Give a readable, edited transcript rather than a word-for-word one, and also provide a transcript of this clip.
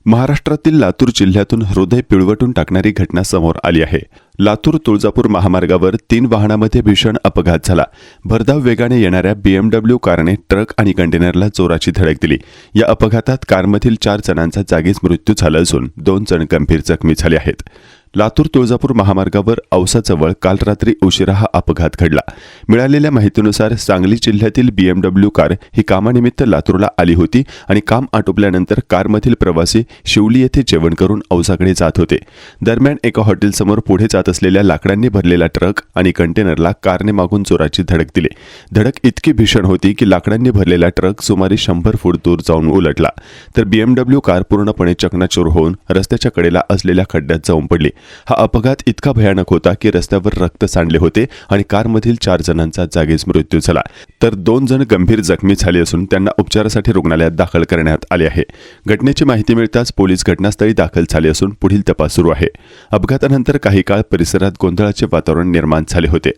महाराष्ट्रातील लातूर जिल्ह्यातून हृदय पिळवटून टाकणारी घटना समोर आली आहे। लातूर तुळजापूर महामार्गावर 3 वाहनांमध्ये भीषण अपघात झाला। भरधाव वेगाने येणाऱ्या BMW कारने ट्रक आणि कंटेनरला जोराची धडक दिली। या अपघातात कारमधील 4 जणांचा जागीच मृत्यू झाला असून 2 जण गंभीर जखमी झाले आहेत। लातूर तुळजापूर महामार्गावर औसाजवळ काल रात्री उशिरा हा अपघात घडला। मिळालेल्या माहितीनुसार सांगली जिल्ह्यातील BMW कार ही कामानिमित्त लातूरला आली होती आणि काम आटोपल्यानंतर कारमधील प्रवासी शिवली येथे जेवण करून औसाकडे जात होते। दरम्यान एका हॉटेलसमोर पुढे जात असलेल्या लाकडांनी भरलेला ट्रक आणि कंटेनरला कारने मागून जोराची धडक दिली। धडक इतकी भीषण होती की लाकडांनी भरलेला ट्रक सुमारे 100 फूट दूर जाऊन उलटला, तर BMW कार पूर्णपणे चकनाचूर होऊन रस्त्याच्या कडेला असलेल्या खड्ड्यात जाऊन पडली। हा अपघात इतका भयानक होता की रस्त्यावर रक्त सांडले होते आणि कारमधील 4 जणांचा जागीच मृत्यू झाला, तर 2 जण गंभीर जखमी झाले असून त्यांना उपचारासाठी रुग्णालयात दाखल करण्यात आले आहे। घटनेची माहिती मिळताच पोलीस घटनास्थळी दाखल झाले असून पुढील तपास सुरू आहे। अपघातानंतर काही काळ परिसरात गोंधळाचे वातावरण निर्माण झाले होते।